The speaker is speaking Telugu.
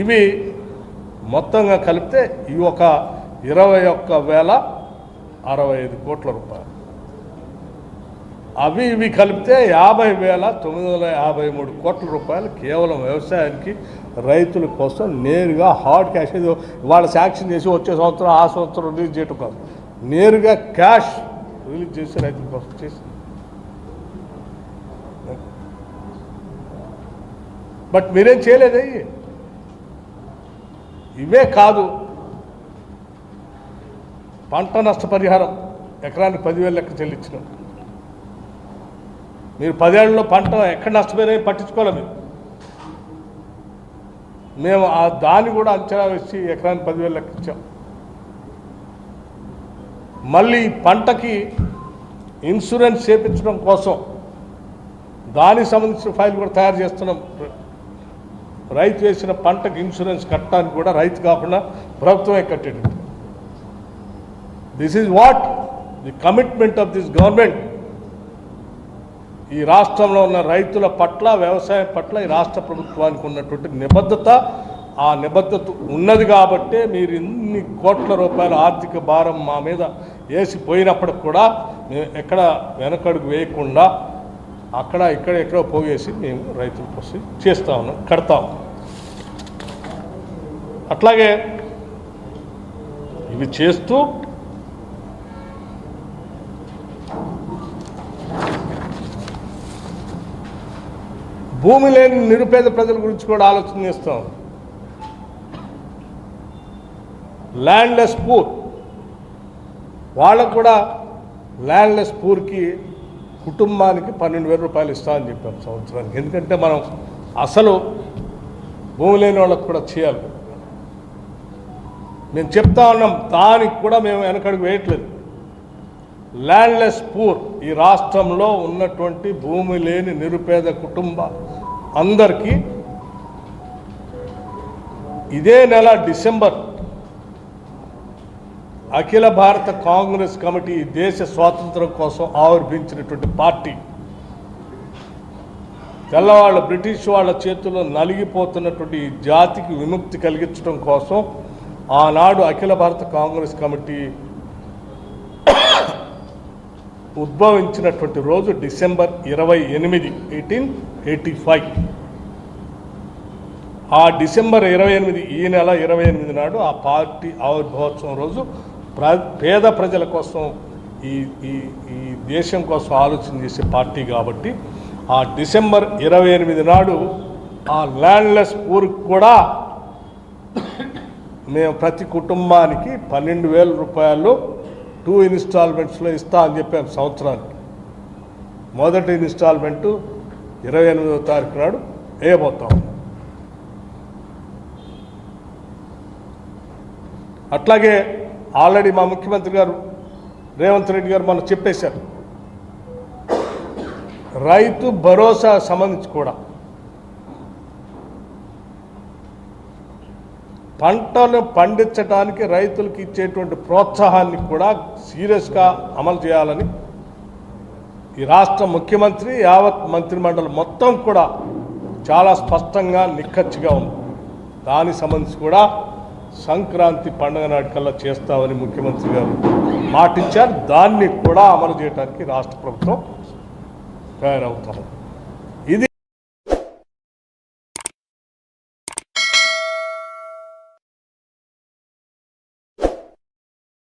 ఇవి మొత్తంగా కలిపితే ఈ ఒక 21,065 కోట్ల రూపాయలు. అవి ఇవి కలిపితే 50,953 కోట్ల రూపాయలు కేవలం వ్యవసాయానికి రైతుల కోసం నేరుగా హార్డ్ క్యాష్. ఇది వాళ్ళ శాంక్షన్ చేసి వచ్చే సంవత్సరం ఆ సంవత్సరం రిలీజ్ చేయడం కాదు, నేరుగా క్యాష్ రిలీజ్ చేసి రైతుల కోసం చేసి. బట్ మీరేం చేయలేదు. ఇవే కాదు, పంట నష్టపరిహారం ఎకరానికి 10,000 లెక్క చెల్లించినాం. మీరు 10 ఏళ్లలో పంట ఎక్కడ నష్టపోయినా పట్టించుకోవాలి. మేము దాన్ని కూడా అంచనా వేసి ఎకరానికి 10,000 లెక్క ఇచ్చాం. మళ్ళీ పంటకి ఇన్సూరెన్స్ చేయించడం కోసం దానికి సంబంధించిన ఫైల్ కూడా తయారు చేస్తున్నాం. రైతు వేసిన పంటకు ఇన్సూరెన్స్ కట్టడానికి కూడా రైతు కాకుండా ప్రభుత్వమే కట్టేటట్టు. This is what the commitment of this government. ఈ రాష్ట్రంలో ఉన్న రైతుల పట్ల, వ్యవసాయం పట్ల ఈ రాష్ట్ర ప్రభుత్వానికి ఉన్నటువంటి నిబద్ధత, ఆ నిబద్ధత ఉన్నది కాబట్టే మీరు ఇన్ని కోట్ల రూపాయల ఆర్థిక భారం మా మీద వేసిపోయినప్పటికి కూడా మేము ఎక్కడ వెనకడుగు వేయకుండా అక్కడ ఎక్కడో పోగేసి మేము రైతుల కోసం చేస్తూ ఉన్నాం, కడతా ఉన్నాం. అట్లాగే ఇవి చేస్తూ భూమి లేని నిరుపేద ప్రజల గురించి కూడా ఆలోచన చేస్తాం. ల్యాండ్లెస్ పూర్ వాళ్ళకు కూడా ల్యాండ్లెస్ పూర్కి కుటుంబానికి 12,000 రూపాయలు ఇస్తామని చెప్పాం సంవత్సరానికి. ఎందుకంటే మనం అసలు భూమి లేని వాళ్ళకు కూడా చేయాలి. మేము చెప్తా ఉన్నాం, దానికి కూడా మేము వెనకడుగు వేయట్లేదు. ల్యాండ్లెస్ పూర్ ఈ రాష్ట్రంలో ఉన్నటువంటి భూమి లేని నిరుపేద కుటుంబ అందరికీ ఇదే నెల డిసెంబర్ అఖిల భారత కాంగ్రెస్ కమిటీ దేశ స్వాతంత్రం కోసం ఆవిర్భించినటువంటి పార్టీ, తెల్లవాళ్ళ బ్రిటిష్ వాళ్ళ చేతుల్లో నలిగిపోతున్నటువంటి ఈ జాతికి విముక్తి కలిగించడం కోసం ఆనాడు అఖిల భారత కాంగ్రెస్ కమిటీ ఉద్భవించినటువంటి రోజు డిసెంబర్ 28, 1885. ఆ డిసెంబర్ 28, ఈ నెల 28 నాడు ఆ పార్టీ ఆవిర్భావోత్సవం రోజు పేద ప్రజల కోసం ఈ దేశం కోసం ఆలోచన చేసే పార్టీ కాబట్టి ఆ డిసెంబర్ 28 నాడు ఆ ల్యాండ్లెస్ పూర్కి కూడా మేము ప్రతి కుటుంబానికి 12,000 రూపాయలు 2 ఇన్స్టాల్మెంట్స్లో ఇస్తా అని చెప్పాము సంవత్సరానికి. మొదటి ఇన్స్టాల్మెంటు 28వ తారీఖు నాడు వేయబోతాం. అట్లాగే ఆల్రెడీ మా ముఖ్యమంత్రి గారు రేవంత్ రెడ్డి గారు మనం చెప్పేశారు, రైతు భరోసా సంబంధించి కూడా పంటను పండించడానికి రైతులకు ఇచ్చేటువంటి ప్రోత్సాహాన్ని కూడా సీరియస్గా అమలు చేయాలని ఈ రాష్ట్ర ముఖ్యమంత్రి, యావత్ మంత్రిమండలి మొత్తం కూడా చాలా స్పష్టంగా నిక్కచ్చిగా ఉంది. దానికి సంబంధించి కూడా సంక్రాంతి పండుగ నాటికల్లా చేస్తామని ముఖ్యమంత్రి గారు మాటిచ్చారు. దాన్ని కూడా అమలు చేయడానికి రాష్ట్ర ప్రభుత్వం తయారవుతాం.